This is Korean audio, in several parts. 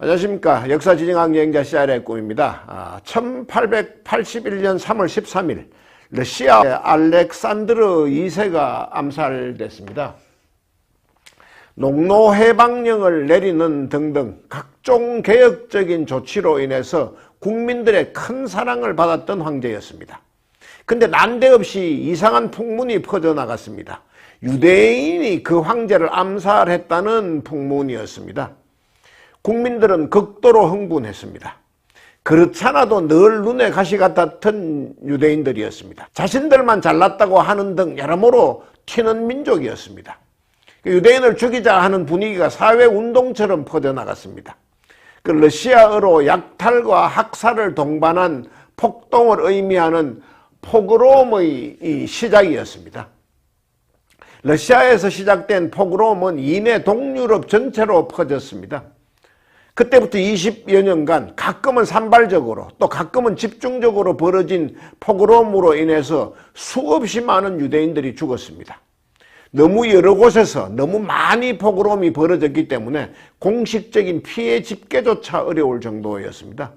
안녕하십니까. 역사진행학 여행자 CR의 꿈입니다. 1881년 3월 13일 러시아 알렉산드르 2세가 암살됐습니다. 농노해방령을 내리는 등등 각종 개혁적인 조치로 인해서 국민들의 큰 사랑을 받았던 황제였습니다. 근데 난데없이 이상한 풍문이 퍼져나갔습니다. 유대인이 그 황제를 암살했다는 풍문이었습니다. 국민들은 극도로 흥분했습니다. 그렇잖아도 늘 눈에 가시 같았던 유대인들이었습니다. 자신들만 잘났다고 하는 등 여러모로 튀는 민족이었습니다. 유대인을 죽이자 하는 분위기가 사회운동처럼 퍼져나갔습니다. 그 러시아어로 약탈과 학살을 동반한 폭동을 의미하는 포그롬의 시작이었습니다. 러시아에서 시작된 포그롬은 이내 동유럽 전체로 퍼졌습니다. 그때부터 20여 년간 가끔은 산발적으로 또 가끔은 집중적으로 벌어진 포그롬으로 인해서 수없이 많은 유대인들이 죽었습니다. 너무 여러 곳에서 너무 많이 포그롬이 벌어졌기 때문에 공식적인 피해 집계조차 어려울 정도였습니다.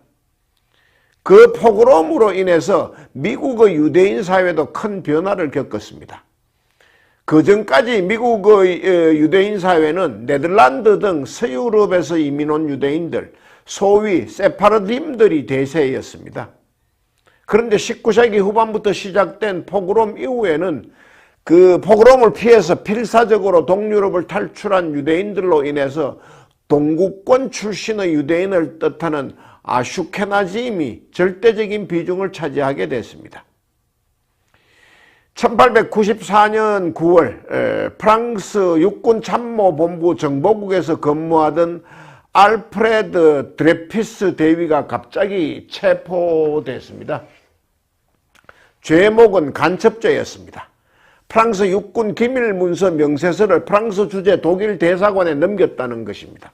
그 포그롬으로 인해서 미국의 유대인 사회도 큰 변화를 겪었습니다. 그 전까지 미국의 유대인 사회는 네덜란드 등 서유럽에서 이민 온 유대인들, 소위 세파르딤들이 대세였습니다. 그런데 19세기 후반부터 시작된 포그롬 이후에는 그 포그롬을 피해서 필사적으로 동유럽을 탈출한 유대인들로 인해서 동구권 출신의 유대인을 뜻하는 아슈케나즘이 절대적인 비중을 차지하게 됐습니다. 1894년 9월 프랑스 육군 참모본부 정보국에서 근무하던 알프레드 드레피스 대위가 갑자기 체포됐습니다. 죄목은 간첩죄였습니다. 프랑스 육군 기밀문서 명세서를 프랑스 주재 독일 대사관에 넘겼다는 것입니다.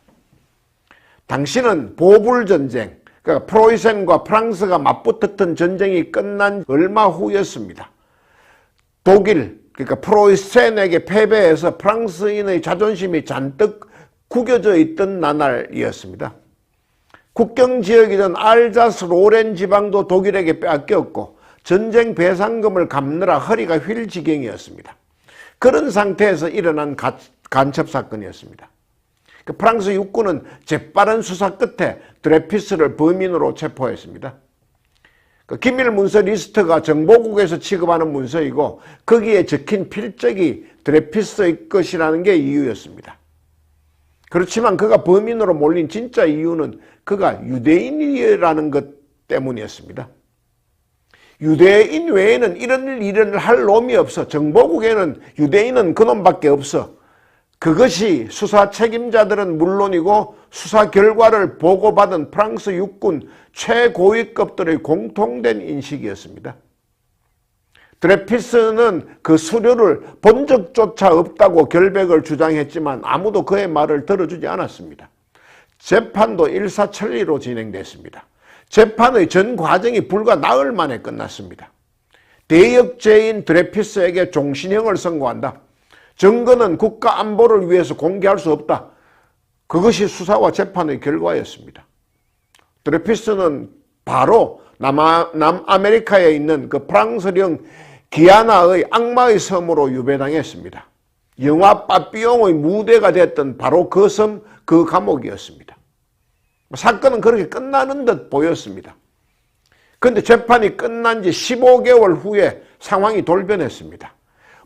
당시는 보불전쟁, 그러니까 프로이센과 프랑스가 맞붙었던 전쟁이 끝난 얼마 후였습니다. 독일, 그러니까 프로이센에게 패배해서 프랑스인의 자존심이 잔뜩 구겨져 있던 나날이었습니다. 국경지역이던 알자스 로렌 지방도 독일에게 빼앗겼고 전쟁 배상금을 갚느라 허리가 휠 지경이었습니다. 그런 상태에서 일어난 간첩 사건이었습니다. 프랑스 육군은 재빠른 수사 끝에 드레피스를 범인으로 체포했습니다. 기밀 문서 리스트가 정보국에서 취급하는 문서이고 거기에 적힌 필적이 드레피스의 것이라는 게 이유였습니다. 그렇지만 그가 범인으로 몰린 진짜 이유는 그가 유대인이라는 것 때문이었습니다. 유대인 외에는 이런 일을 할 놈이 없어. 정보국에는 유대인은 그놈밖에 없어. 그것이 수사 책임자들은 물론이고 수사 결과를 보고받은 프랑스 육군 최고위급들의 공통된 인식이었습니다. 드레피스는 그 수료를 본 적조차 없다고 결백을 주장했지만 아무도 그의 말을 들어주지 않았습니다. 재판도 일사천리로 진행됐습니다. 재판의 전 과정이 불과 나흘 만에 끝났습니다. 대역죄인 드레피스에게 종신형을 선고한다. 증거는 국가 안보를 위해서 공개할 수 없다. 그것이 수사와 재판의 결과였습니다. 드레피스는 바로 남아메리카에 있는 그 프랑스령 기아나의 악마의 섬으로 유배당했습니다. 영화 빠삐용의 무대가 됐던 바로 그 섬, 그 감옥이었습니다. 사건은 그렇게 끝나는 듯 보였습니다. 그런데 재판이 끝난 지 15개월 후에 상황이 돌변했습니다.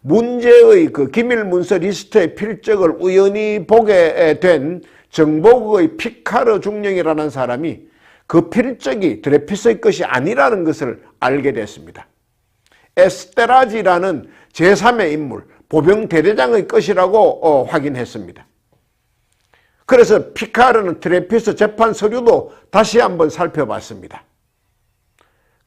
문제의 그 기밀문서 리스트의 필적을 우연히 보게 된 정보국의 피카르 중령이라는 사람이 그 필적이 드레피스의 것이 아니라는 것을 알게 됐습니다. 에스테라지라는 제3의 인물, 보병 대대장의 것이라고 확인했습니다. 그래서 피카르는 드레피스 재판 서류도 다시 한번 살펴봤습니다.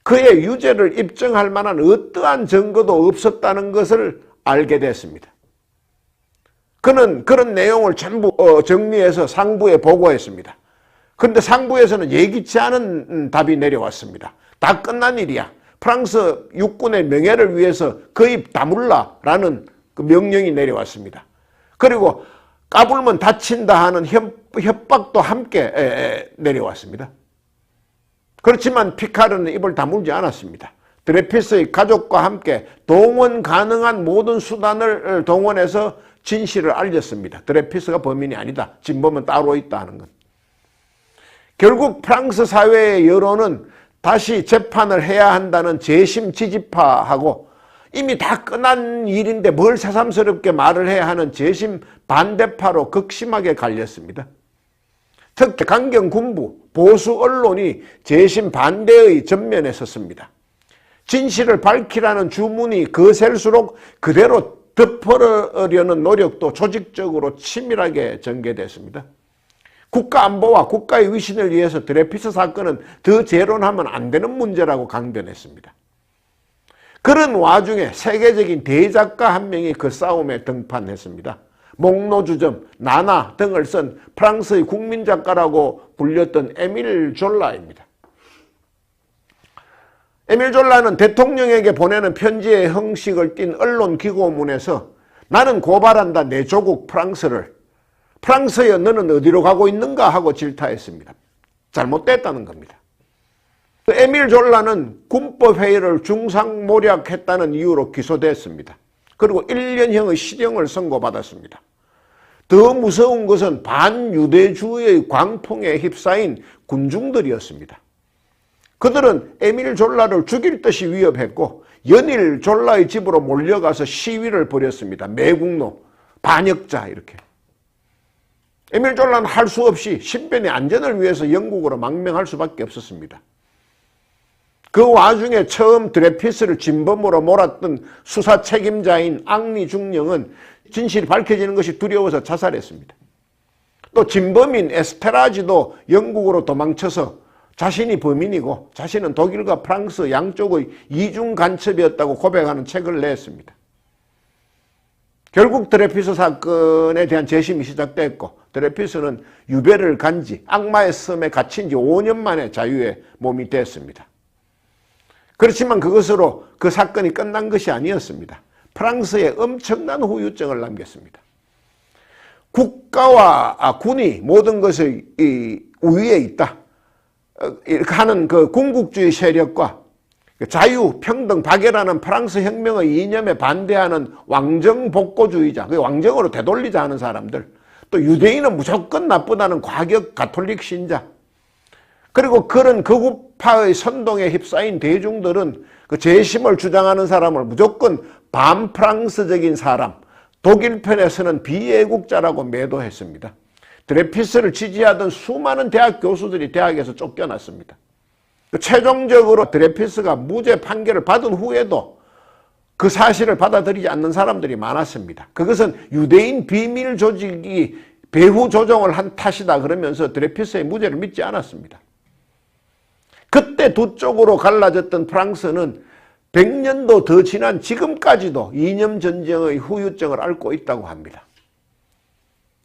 그의 유죄를 입증할 만한 어떠한 증거도 없었다는 것을 알게 됐습니다. 그는 그런 내용을 전부 정리해서 상부에 보고했습니다. 그런데 상부에서는 예기치 않은 답이 내려왔습니다. 다 끝난 일이야. 프랑스 육군의 명예를 위해서 그 입 다물라라는 그 명령이 내려왔습니다. 그리고 까불면 다친다 하는 협박도 함께 내려왔습니다. 그렇지만 피카르는 입을 다물지 않았습니다. 드레피스의 가족과 함께 동원 가능한 모든 수단을 동원해서 진실을 알렸습니다. 드레피스가 범인이 아니다. 진범은 따로 있다 하는 것. 결국 프랑스 사회의 여론은 다시 재판을 해야 한다는 재심 지지파하고 이미 다 끝난 일인데 뭘 새삼스럽게 말을 해야 하는 재심 반대파로 극심하게 갈렸습니다. 특히 강경군부, 보수 언론이 재심 반대의 전면에 섰습니다. 진실을 밝히라는 주문이 거셀수록 그대로 덮으려는 노력도 조직적으로 치밀하게 전개됐습니다. 국가안보와 국가의 위신을 위해서 드레피스 사건은 더 재론하면 안 되는 문제라고 강변했습니다. 그런 와중에 세계적인 대작가 한 명이 그 싸움에 등판했습니다. 목노주점, 나나 등을 쓴 프랑스의 국민작가라고 불렸던 에밀 졸라입니다. 에밀 졸라는 대통령에게 보내는 편지의 형식을 띤 언론 기고문에서 나는 고발한다 내 조국 프랑스를. 프랑스여 너는 어디로 가고 있는가 하고 질타했습니다. 잘못됐다는 겁니다. 에밀 졸라는 군법회의를 중상모략했다는 이유로 기소됐습니다. 그리고 1년형의 실형을 선고받았습니다. 더 무서운 것은 반유대주의의 광풍에 휩싸인 군중들이었습니다. 그들은 에밀 졸라를 죽일 듯이 위협했고 연일 졸라의 집으로 몰려가서 시위를 벌였습니다. 매국노, 반역자 이렇게. 에밀 졸라는 할 수 없이 신변의 안전을 위해서 영국으로 망명할 수밖에 없었습니다. 그 와중에 처음 드레피스를 진범으로 몰았던 수사 책임자인 앙리 중령은 진실이 밝혀지는 것이 두려워서 자살했습니다. 또 진범인 에스테라지도 영국으로 도망쳐서 자신이 범인이고 자신은 독일과 프랑스 양쪽의 이중 간첩이었다고 고백하는 책을 냈습니다. 결국 드레피스 사건에 대한 재심이 시작됐고 드레피스는 유배를 간지 악마의 섬에 갇힌 지 5년 만에 자유의 몸이 됐습니다. 그렇지만 그것으로 그 사건이 끝난 것이 아니었습니다. 프랑스에 엄청난 후유증을 남겼습니다. 국가와 군이 모든 것의 우위에 있다. 이렇게 하는 그 군국주의 세력과 자유, 평등, 박애라는 프랑스 혁명의 이념에 반대하는 왕정복고주의자, 그 왕정으로 되돌리자 하는 사람들, 또 유대인은 무조건 나쁘다는 과격 가톨릭 신자, 그리고 그런 극우파의 선동에 휩싸인 대중들은 그 재심을 주장하는 사람을 무조건 반프랑스적인 사람, 독일 편에 서는 비애국자라고 매도했습니다. 드레피스를 지지하던 수많은 대학 교수들이 대학에서 쫓겨났습니다. 최종적으로 드레피스가 무죄 판결을 받은 후에도 그 사실을 받아들이지 않는 사람들이 많았습니다. 그것은 유대인 비밀 조직이 배후 조종을 한 탓이다 그러면서 드레피스의 무죄를 믿지 않았습니다. 그때 두 쪽으로 갈라졌던 프랑스는 100년도 더 지난 지금까지도 이념 전쟁의 후유증을 앓고 있다고 합니다.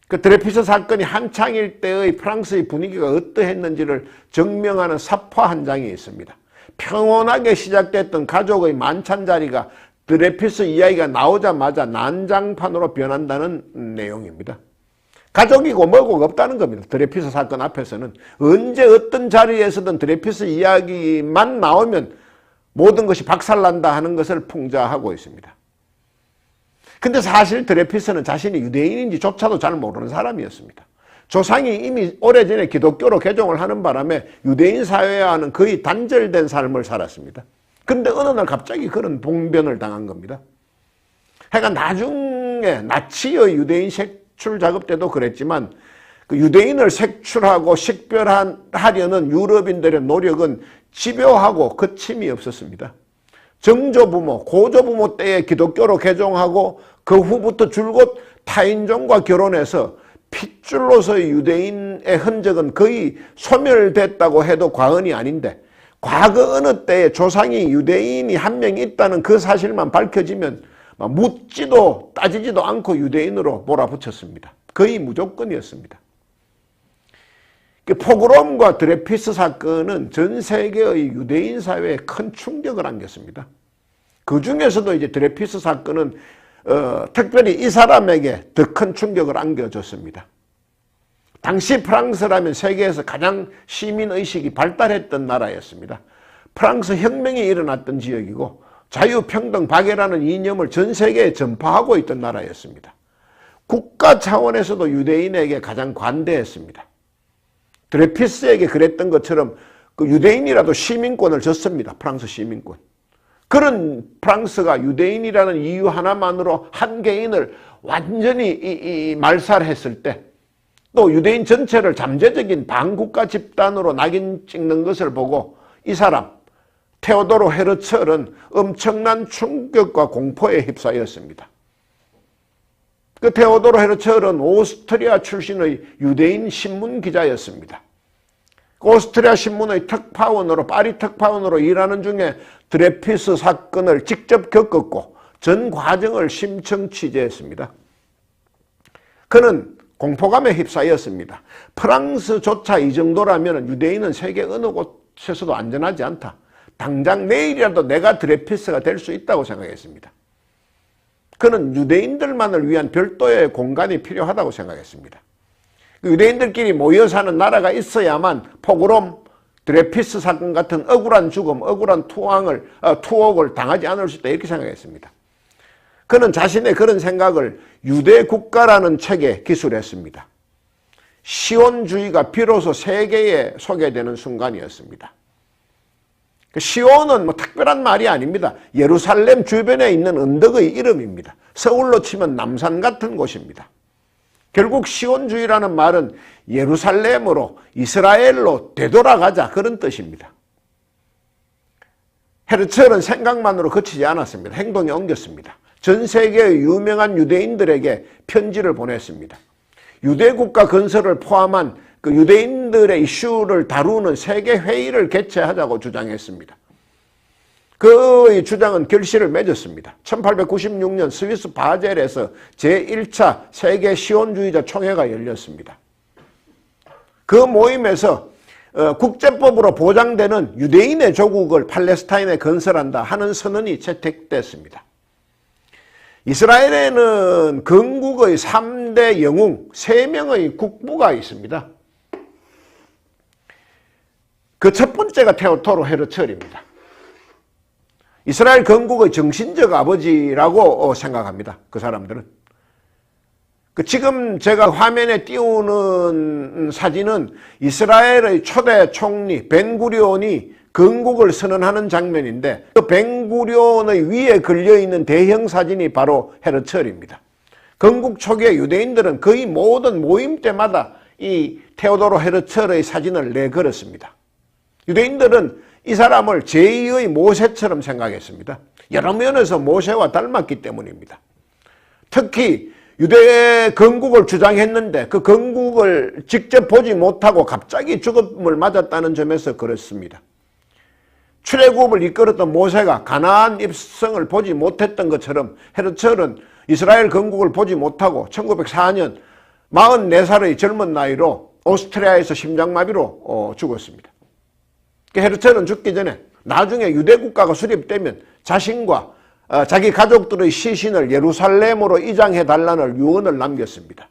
그 드레피스 사건이 한창일 때의 프랑스의 분위기가 어떠했는지를 증명하는 사파 한 장이 있습니다. 평온하게 시작됐던 가족의 만찬 자리가 드레피스 이야기가 나오자마자 난장판으로 변한다는 내용입니다. 가족이고 뭐고 없다는 겁니다. 드레피스 사건 앞에서는 언제 어떤 자리에서든 드레피스 이야기만 나오면 모든 것이 박살난다 하는 것을 풍자하고 있습니다. 근데 사실 드레피스는 자신이 유대인인지조차도 잘 모르는 사람이었습니다. 조상이 이미 오래전에 기독교로 개종을 하는 바람에 유대인 사회와는 거의 단절된 삶을 살았습니다. 근데 어느 날 갑자기 그런 봉변을 당한 겁니다. 하여간 나중에 나치의 유대인 색출 작업 때도 그랬지만 그 유대인을 색출하고 식별하려는 유럽인들의 노력은 집요하고 거침이 없었습니다. 정조부모, 고조부모 때에 기독교로 개종하고 그 후부터 줄곧 타인종과 결혼해서 핏줄로서의 유대인의 흔적은 거의 소멸됐다고 해도 과언이 아닌데 과거 어느 때에 조상이 유대인이 한 명 있다는 그 사실만 밝혀지면 묻지도 따지지도 않고 유대인으로 몰아붙였습니다. 거의 무조건이었습니다. 포그롬과 드레피스 사건은 전 세계의 유대인 사회에 큰 충격을 안겼습니다. 그 중에서도 이제 드레피스 사건은 특별히 이 사람에게 더 큰 충격을 안겨줬습니다. 당시 프랑스라면 세계에서 가장 시민의식이 발달했던 나라였습니다. 프랑스 혁명이 일어났던 지역이고 자유평등 박애라는 이념을 전 세계에 전파하고 있던 나라였습니다. 국가 차원에서도 유대인에게 가장 관대했습니다. 드레피스에게 그랬던 것처럼 그 유대인이라도 시민권을 줬습니다. 프랑스 시민권. 그런 프랑스가 유대인이라는 이유 하나만으로 한 개인을 완전히 말살했을 때, 또 유대인 전체를 잠재적인 반국가 집단으로 낙인 찍는 것을 보고 이 사람 테오도르 헤르철은 엄청난 충격과 공포에 휩싸였습니다. 그 테오도르 헤르철은 오스트리아 출신의 유대인 신문 기자였습니다. 오스트리아 신문의 특파원으로, 파리 특파원으로 일하는 중에 드레피스 사건을 직접 겪었고 전 과정을 심층 취재했습니다. 그는 공포감에 휩싸였습니다. 프랑스조차 이 정도라면 유대인은 세계 어느 곳에서도 안전하지 않다. 당장 내일이라도 내가 드레피스가 될 수 있다고 생각했습니다. 그는 유대인들만을 위한 별도의 공간이 필요하다고 생각했습니다. 유대인들끼리 모여 사는 나라가 있어야만 포그롬, 드레피스 사건 같은 억울한 죽음, 억울한 투옥을 당하지 않을 수 있다, 이렇게 생각했습니다. 그는 자신의 그런 생각을 유대국가라는 책에 기술했습니다. 시온주의가 비로소 세계에 소개되는 순간이었습니다. 시온은 특별한 말이 아닙니다. 예루살렘 주변에 있는 언덕의 이름입니다. 서울로 치면 남산 같은 곳입니다. 결국 시온주의라는 말은 예루살렘으로, 이스라엘로 되돌아가자, 그런 뜻입니다. 헤르철은 생각만으로 그치지 않았습니다. 행동에 옮겼습니다. 전 세계의 유명한 유대인들에게 편지를 보냈습니다. 유대국가 건설을 포함한 그 유대인들의 이슈를 다루는 세계회의를 개최하자고 주장했습니다. 그의 주장은 결실을 맺었습니다. 1896년 스위스 바젤에서 제1차 세계 시온주의자 총회가 열렸습니다. 그 모임에서 국제법으로 보장되는 유대인의 조국을 팔레스타인에 건설한다 하는 선언이 채택됐습니다. 이스라엘에는 건국의 3대 영웅, 3명의 국부가 있습니다. 그 첫 번째가 테오도르 헤르철입니다. 이스라엘 건국의 정신적 아버지라고 생각합니다. 그 사람들은. 지금 제가 화면에 띄우는 사진은 이스라엘의 초대 총리 벤구리온이 건국을 선언하는 장면인데, 그 벤구리온의 위에 걸려있는 대형 사진이 바로 헤르철입니다. 건국 초기에 유대인들은 거의 모든 모임 때마다 이 테오도르 헤르철의 사진을 내걸었습니다. 유대인들은 이 사람을 제2의 모세처럼 생각했습니다. 여러 면에서 모세와 닮았기 때문입니다. 특히 유대 건국을 주장했는데 그 건국을 직접 보지 못하고 갑자기 죽음을 맞았다는 점에서 그렇습니다. 출애굽을 이끌었던 모세가 가나안 입성을 보지 못했던 것처럼 헤르철은 이스라엘 건국을 보지 못하고 1904년 44살의 젊은 나이로 오스트리아에서 심장마비로 죽었습니다. 헤르철은 죽기 전에 나중에 유대국가가 수립되면 자신과 자기 가족들의 시신을 예루살렘으로 이장해달라는 유언을 남겼습니다.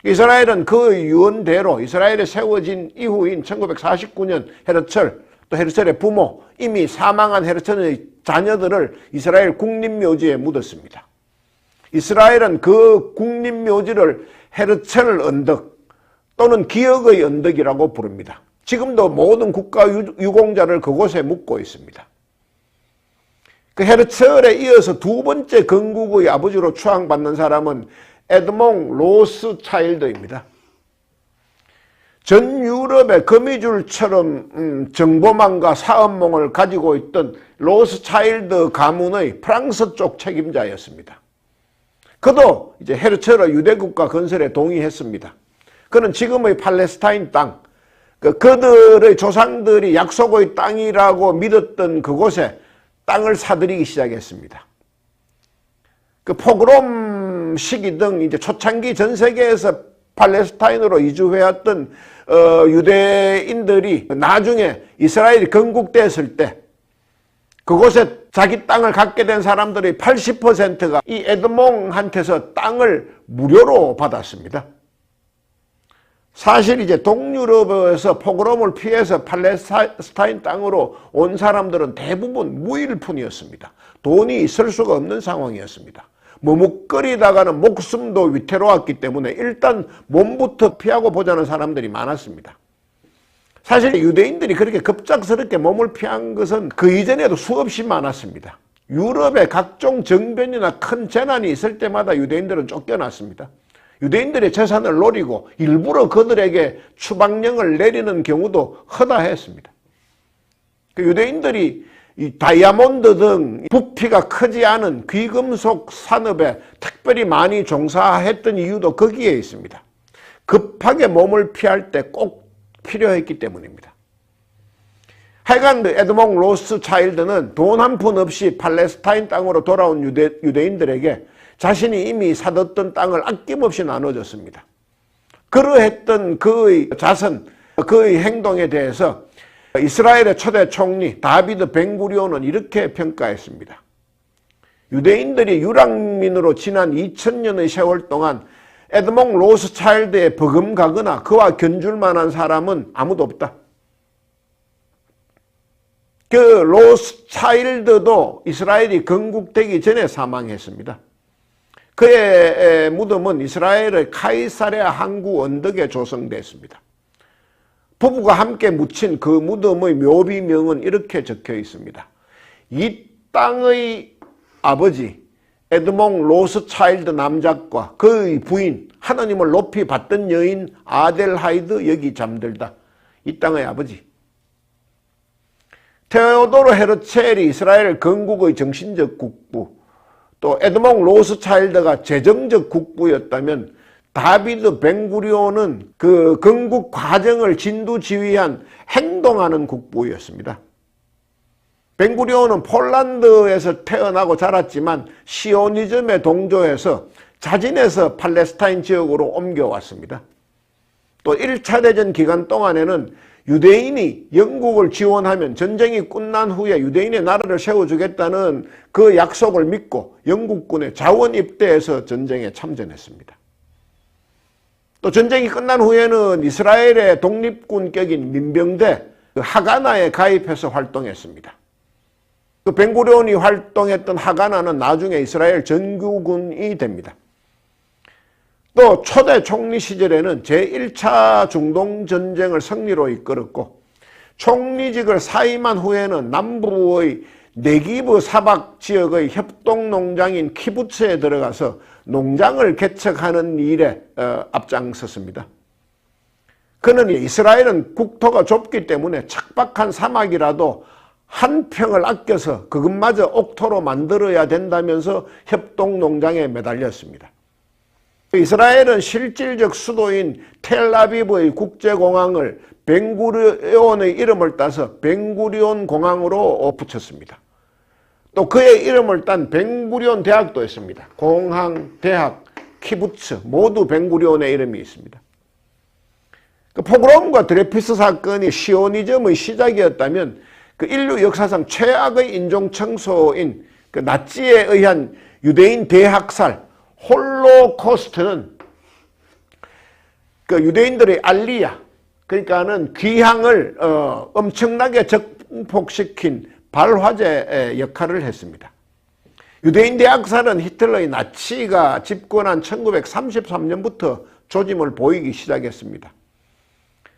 이스라엘은 그 유언대로 이스라엘에 세워진 이후인 1949년 헤르철, 또 헤르철의 부모, 이미 사망한 헤르철의 자녀들을 이스라엘 국립묘지에 묻었습니다. 이스라엘은 그 국립묘지를 헤르철 언덕 또는 기억의 언덕이라고 부릅니다. 지금도 모든 국가 유공자를 그곳에 묻고 있습니다. 그 헤르철에 이어서 두 번째 건국의 아버지로 추앙받는 사람은 에드몽 로스차일드입니다. 전 유럽의 거미줄처럼 정보망과 사업망을 가지고 있던 로스차일드 가문의 프랑스 쪽 책임자였습니다. 그도 이제 헤르철의 유대국가 건설에 동의했습니다. 그는 지금의 팔레스타인 땅, 그들의 조상들이 약속의 땅이라고 믿었던 그곳에 땅을 사들이기 시작했습니다. 그 포그롬 시기 등 이제 초창기 전 세계에서 팔레스타인으로 이주해왔던 유대인들이 나중에 이스라엘이 건국됐을 때 그곳에 자기 땅을 갖게 된 사람들의 80%가 이 에드몽한테서 땅을 무료로 받았습니다. 사실 이제 동유럽에서 포그롬을 피해서 팔레스타인 땅으로 온 사람들은 대부분 무일푼이었습니다. 돈이 있을 수가 없는 상황이었습니다. 머뭇거리다가는 목숨도 위태로웠기 때문에 일단 몸부터 피하고 보자는 사람들이 많았습니다. 사실 유대인들이 그렇게 급작스럽게 몸을 피한 것은 그 이전에도 수없이 많았습니다. 유럽에 각종 정변이나 큰 재난이 있을 때마다 유대인들은 쫓겨났습니다. 유대인들의 재산을 노리고 일부러 그들에게 추방령을 내리는 경우도 허다했습니다. 그 유대인들이 이 다이아몬드 등 부피가 크지 않은 귀금속 산업에 특별히 많이 종사했던 이유도 거기에 있습니다. 급하게 몸을 피할 때 꼭 필요했기 때문입니다. 하여간 에드몽 로스차일드는 돈 한 푼 없이 팔레스타인 땅으로 돌아온 유대인들에게 자신이 이미 사뒀던 땅을 아낌없이 나눠줬습니다. 그러했던 그의 자선, 그의 행동에 대해서 이스라엘의 초대 총리 다비드 벤구리온은 이렇게 평가했습니다. 유대인들이 유랑민으로 지난 2000년의 세월 동안 에드몽 로스차일드에 버금가거나 그와 견줄 만한 사람은 아무도 없다. 그 로스차일드도 이스라엘이 건국되기 전에 사망했습니다. 그의 무덤은 이스라엘의 카이사랴 항구 언덕에 조성됐습니다. 부부가 함께 묻힌 그 무덤의 묘비명은 이렇게 적혀 있습니다. 이 땅의 아버지 에드몽 로스차일드 남작과 그의 부인 하나님을 높이 받던 여인 아델하이드 여기 잠들다. 이 땅의 아버지. 테오도르 헤르첼이 이스라엘 건국의 정신적 국부, 또 에드몽 로스차일드가 재정적 국부였다면 다비드 벤구리온은 그 건국 과정을 진두지휘한 행동하는 국부였습니다. 벤구리온은 폴란드에서 태어나고 자랐지만 시오니즘에 동조해서 자진해서 팔레스타인 지역으로 옮겨왔습니다. 또 1차 대전 기간 동안에는 유대인이 영국을 지원하면 전쟁이 끝난 후에 유대인의 나라를 세워주겠다는 그 약속을 믿고 영국군에 자원 입대해서 전쟁에 참전했습니다. 또 전쟁이 끝난 후에는 이스라엘의 독립군격인 민병대 하가나에 가입해서 활동했습니다. 그 벤구리온이 활동했던 하가나는 나중에 이스라엘 전구군이 됩니다. 또 초대 총리 시절에는 제1차 중동전쟁을 승리로 이끌었고 총리직을 사임한 후에는 남부의 네기브 사막 지역의 협동농장인 키부츠에 들어가서 농장을 개척하는 일에 앞장섰습니다. 그는 이스라엘은 국토가 좁기 때문에 척박한 사막이라도 한 평을 아껴서 그것마저 옥토로 만들어야 된다면서 협동농장에 매달렸습니다. 이스라엘은 실질적 수도인 텔아비브의 국제공항을 벤구리온의 이름을 따서 벤구리온 공항으로 붙였습니다. 또 그의 이름을 딴 벤구리온 대학도 있습니다. 공항, 대학, 키부츠 모두 벤구리온의 이름이 있습니다. 그 포그롬과 드레피스 사건이 시오니즘의 시작이었다면 그 인류 역사상 최악의 인종청소인 그 나치에 의한 유대인 대학살 홀로코스트는 그 유대인들의 알리야, 그러니까는 귀향을 엄청나게 증폭시킨 발화제 역할을 했습니다. 유대인 대학살은 히틀러의 나치가 집권한 1933년부터 조짐을 보이기 시작했습니다.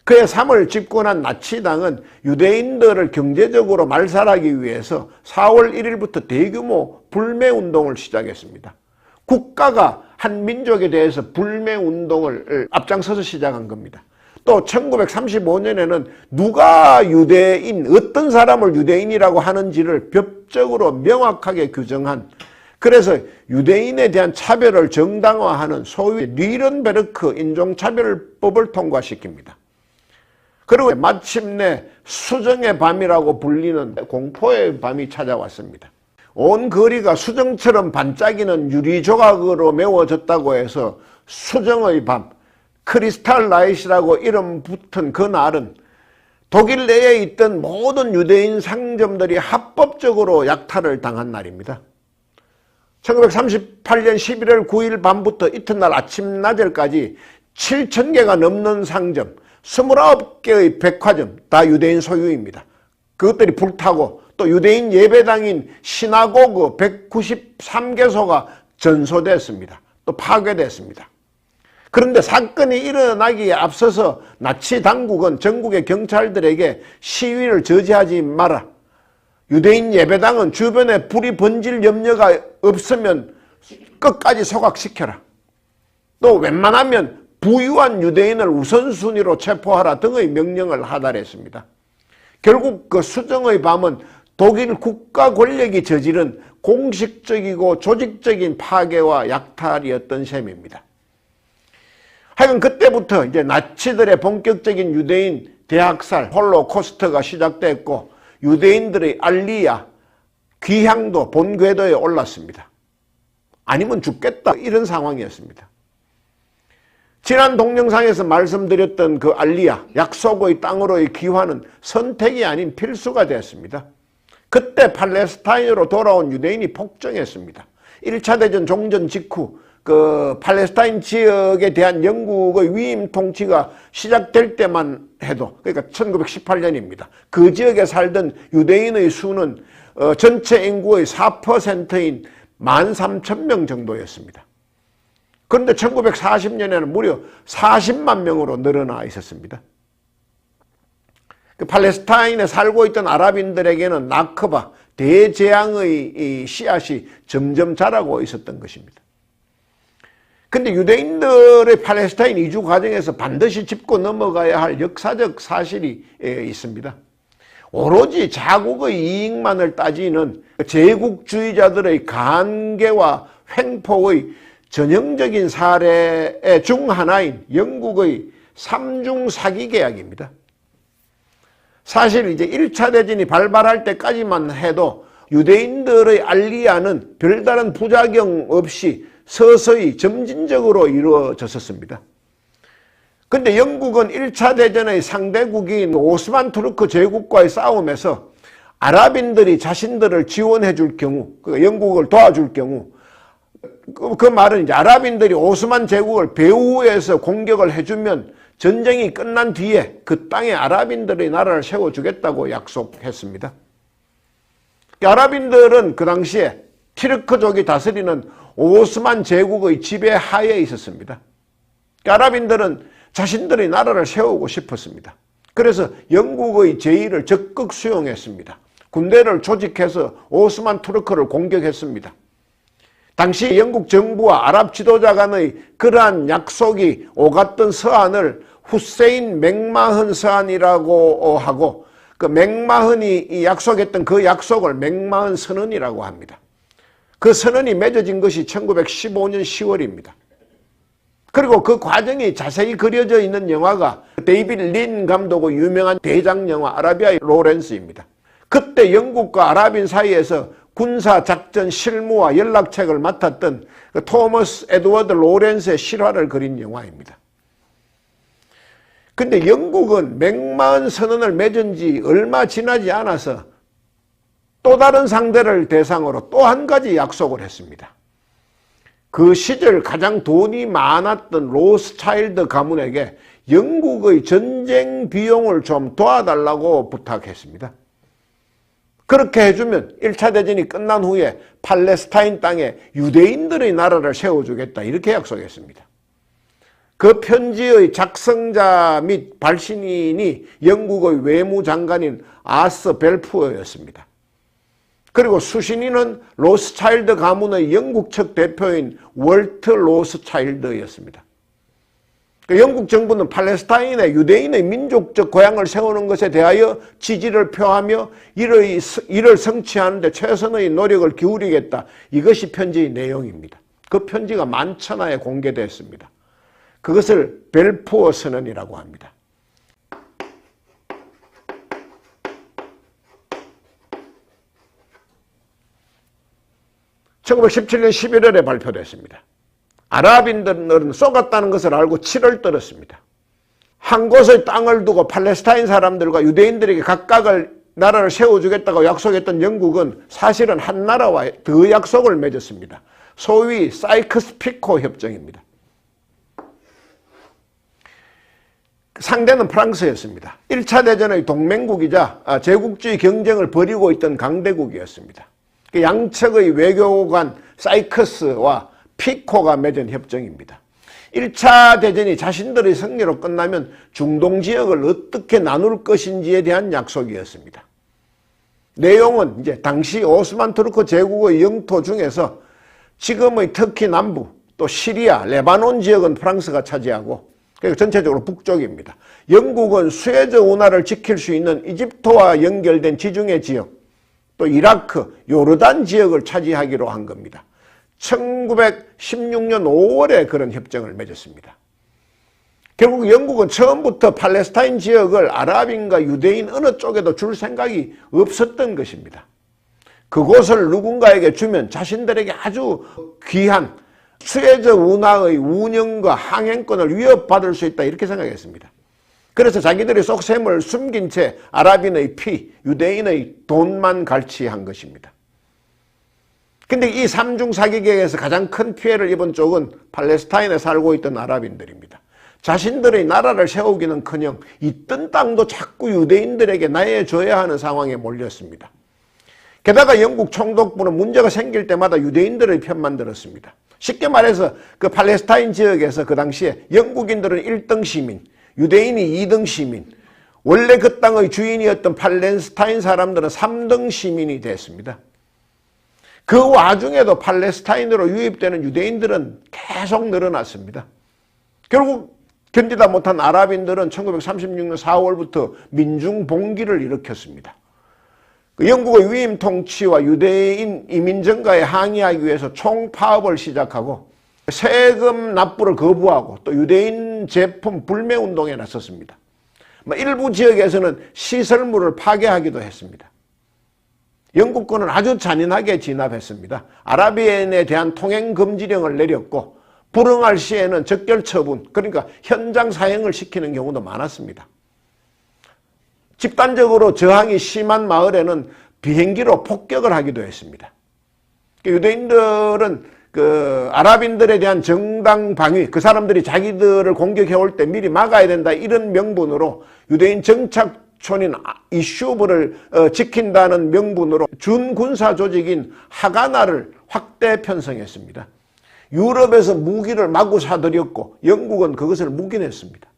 그해 3월 집권한 나치당은 유대인들을 경제적으로 말살하기 위해서 4월 1일부터 대규모 불매운동을 시작했습니다. 국가가 한 민족에 대해서 불매운동을 앞장서서 시작한 겁니다. 또 1935년에는 누가 유대인, 어떤 사람을 유대인이라고 하는지를 법적으로 명확하게 규정한, 그래서 유대인에 대한 차별을 정당화하는 소위 뉘른베르크 인종차별법을 통과시킵니다. 그리고 마침내 수정의 밤이라고 불리는 공포의 밤이 찾아왔습니다. 온 거리가 수정처럼 반짝이는 유리 조각으로 메워졌다고 해서 수정의 밤, 크리스탈 나잇이라고 이름 붙은 그 날은 독일 내에 있던 모든 유대인 상점들이 합법적으로 약탈을 당한 날입니다. 1938년 11월 9일 밤부터 이튿날 아침 낮을까지 7,000개가 넘는 상점, 29개의 백화점 다 유대인 소유입니다. 그것들이 불타고 또 유대인 예배당인 시나고그 193개소가 전소됐습니다. 또 파괴됐습니다. 그런데 사건이 일어나기에 앞서서 나치 당국은 전국의 경찰들에게 시위를 저지하지 마라. 유대인 예배당은 주변에 불이 번질 염려가 없으면 끝까지 소각시켜라. 또 웬만하면 부유한 유대인을 우선순위로 체포하라 등의 명령을 하달했습니다. 결국 그 수정의 밤은 독일 국가 권력이 저지른 공식적이고 조직적인 파괴와 약탈이었던 셈입니다. 하여간 그때부터 이제 나치들의 본격적인 유대인 대학살, 홀로코스트가 시작됐고 유대인들의 알리야, 귀향도 본궤도에 올랐습니다. 아니면 죽겠다 이런 상황이었습니다. 지난 동영상에서 말씀드렸던 그 알리야, 약속의 땅으로의 귀환은 선택이 아닌 필수가 되었습니다. 그때 팔레스타인으로 돌아온 유대인이 폭증했습니다. 1차 대전 종전 직후 그 팔레스타인 지역에 대한 영국의 위임 통치가 시작될 때만 해도, 그러니까 1918년입니다. 그 지역에 살던 유대인의 수는 전체 인구의 4%인 13,000명 정도였습니다. 그런데 1940년에는 무려 40만 명으로 늘어나 있었습니다. 그 팔레스타인에 살고 있던 아랍인들에게는 나크바, 대재앙의 씨앗이 점점 자라고 있었던 것입니다. 근데 유대인들의 팔레스타인 이주 과정에서 반드시 짚고 넘어가야 할 역사적 사실이 있습니다. 오로지 자국의 이익만을 따지는 제국주의자들의 간계와 횡포의 전형적인 사례 중 하나인 영국의 삼중 사기 계약입니다. 사실 이제 1차 대전이 발발할 때까지만 해도 유대인들의 알리야는 별다른 부작용 없이 서서히 점진적으로 이루어졌었습니다. 그런데 영국은 1차 대전의 상대국인 오스만 투르크 제국과의 싸움에서 아랍인들이 자신들을 지원해 줄 경우, 영국을 도와줄 경우, 그 말은 이제 아랍인들이 오스만 제국을 배후에서 공격을 해주면 전쟁이 끝난 뒤에 그 땅에 아랍인들의 나라를 세워주겠다고 약속했습니다. 아랍인들은 그 당시에 티르크족이 다스리는 오스만 제국의 지배하에 있었습니다. 아랍인들은 자신들의 나라를 세우고 싶었습니다. 그래서 영국의 제의를 적극 수용했습니다. 군대를 조직해서 오스만 투르크를 공격했습니다. 당시 영국 정부와 아랍 지도자 간의 그러한 약속이 오갔던 서한을 후세인 맥마흔 서한이라고 하고, 그 맥마흔이 약속했던 그 약속을 맥마흔 선언이라고 합니다. 그 선언이 맺어진 것이 1915년 10월입니다. 그리고 그 과정이 자세히 그려져 있는 영화가 데이빗 린 감독의 유명한 대작 영화 아라비아의 로렌스입니다. 그때 영국과 아랍인 사이에서 군사작전 실무와 연락책을 맡았던 그 토머스 에드워드 로렌스의 실화를 그린 영화입니다. 근데 영국은 맥마흔 선언을 맺은 지 얼마 지나지 않아서 또 다른 상대를 대상으로 또 한 가지 약속을 했습니다. 그 시절 가장 돈이 많았던 로스차일드 가문에게 영국의 전쟁 비용을 좀 도와달라고 부탁했습니다. 그렇게 해주면 1차 대전이 끝난 후에 팔레스타인 땅에 유대인들의 나라를 세워주겠다 이렇게 약속했습니다. 그 편지의 작성자 및 발신인이 영국의 외무장관인 아서 벨푸어였습니다. 그리고 수신인은 로스차일드 가문의 영국 측 대표인 월트 로스차일드였습니다. 영국 정부는 팔레스타인의 유대인의 민족적 고향을 세우는 것에 대하여 지지를 표하며 이를 성취하는 데 최선의 노력을 기울이겠다. 이것이 편지의 내용입니다. 그 편지가 만천하에 공개됐습니다. 그것을 벨푸어 선언이라고 합니다. (1917년 11월에) 발표됐습니다. 아랍인들은 쏘갔다는 것을 알고 치를 떨었습니다. 한 곳의 땅을 두고 팔레스타인 사람들과 유대인들에게 각각을 나라를 세워주겠다고 약속했던 영국은 사실은 한 나라와 더 약속을 맺었습니다. 소위 사이크스-피코 협정입니다. 상대는 프랑스였습니다. 1차 대전의 동맹국이자 제국주의 경쟁을 벌이고 있던 강대국이었습니다. 양측의 외교관 사이크스와 피코가 맺은 협정입니다. 1차 대전이 자신들의 승리로 끝나면 중동 지역을 어떻게 나눌 것인지에 대한 약속이었습니다. 내용은 이제 당시 오스만 투르크 제국의 영토 중에서 지금의 터키 남부, 또 시리아, 레바논 지역은 프랑스가 차지하고, 그러니까 전체적으로 북쪽입니다. 영국은 수에즈 운하를 지킬 수 있는 이집트와 연결된 지중해 지역, 또 이라크, 요르단 지역을 차지하기로 한 겁니다. 1916년 5월에 그런 협정을 맺었습니다. 결국 영국은 처음부터 팔레스타인 지역을 아랍인과 유대인 어느 쪽에도 줄 생각이 없었던 것입니다. 그곳을 누군가에게 주면 자신들에게 아주 귀한 수에즈 운하의 운영과 항행권을 위협받을 수 있다, 이렇게 생각했습니다. 그래서 자기들의 속셈을 숨긴 채 아랍인의 피, 유대인의 돈만 갈취한 것입니다. 근데 이 삼중 사기계에서 가장 큰 피해를 입은 쪽은 팔레스타인에 살고 있던 아랍인들입니다. 자신들의 나라를 세우기는커녕 있던 땅도 자꾸 유대인들에게 나눠줘야 하는 상황에 몰렸습니다. 게다가 영국 총독부는 문제가 생길 때마다 유대인들의 편만 들었습니다. 쉽게 말해서 그 팔레스타인 지역에서 그 당시에 영국인들은 1등 시민, 유대인이 2등 시민, 원래 그 땅의 주인이었던 팔레스타인 사람들은 3등 시민이 됐습니다. 그 와중에도 팔레스타인으로 유입되는 유대인들은 계속 늘어났습니다. 결국 견디다 못한 아랍인들은 1936년 4월부터 민중봉기를 일으켰습니다. 영국의 위임 통치와 유대인 이민 증가에 항의하기 위해서 총파업을 시작하고 세금 납부를 거부하고 또 유대인 제품 불매 운동에 나섰습니다. 일부 지역에서는 시설물을 파괴하기도 했습니다. 영국군은 아주 잔인하게 진압했습니다. 아랍인에 대한 통행 금지령을 내렸고 불응할 시에는 적결 처분, 그러니까 현장 사형을 시키는 경우도 많았습니다. 집단적으로 저항이 심한 마을에는 비행기로 폭격을 하기도 했습니다. 유대인들은 그 아랍인들에 대한 정당 방위, 그 사람들이 자기들을 공격해 올 때 미리 막아야 된다, 이런 명분으로 유대인 정착촌인 이슈브를 지킨다는 명분으로 준군사 조직인 하가나를 확대 편성했습니다. 유럽에서 무기를 마구 사들였고 영국은 그것을 묵인했습니다.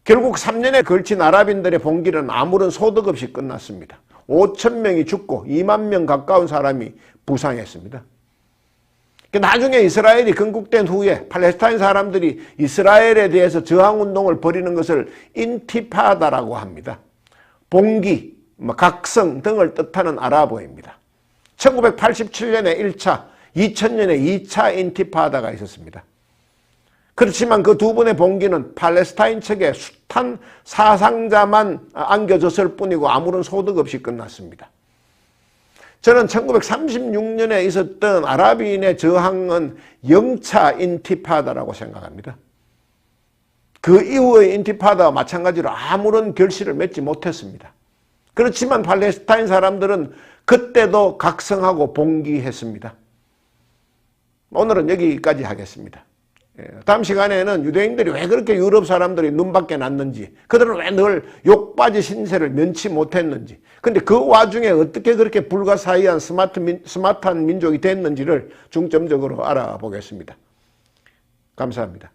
결국 3년에 걸친 아랍인들의 봉기는 아무런 소득 없이 끝났습니다. 5,000명이 죽고 2만 명 가까운 사람이 부상했습니다. 나중에 이스라엘이 건국된 후에 팔레스타인 사람들이 이스라엘에 대해서 저항운동을 벌이는 것을 인티파다라고 합니다. 봉기, 각성 등을 뜻하는 아랍어입니다. 1987년에 1차, 2000년에 2차 인티파다가 있었습니다. 그렇지만 그 두 번의 봉기는 팔레스타인 측에 숱한 사상자만 안겨졌을 뿐이고 아무런 소득 없이 끝났습니다. 저는 1936년에 있었던 아랍인의 저항은 영차 인티파다라고 생각합니다. 그 이후의 인티파다와 마찬가지로 아무런 결실을 맺지 못했습니다. 그렇지만 팔레스타인 사람들은 그때도 각성하고 봉기했습니다. 오늘은 여기까지 하겠습니다. 다음 시간에는 유대인들이 왜 그렇게 유럽 사람들이 눈밖에 났는지, 그들은 왜 늘 욕받이 신세를 면치 못했는지, 근데 그 와중에 어떻게 그렇게 불가사의한 스마트한 민족이 됐는지를 중점적으로 알아보겠습니다. 감사합니다.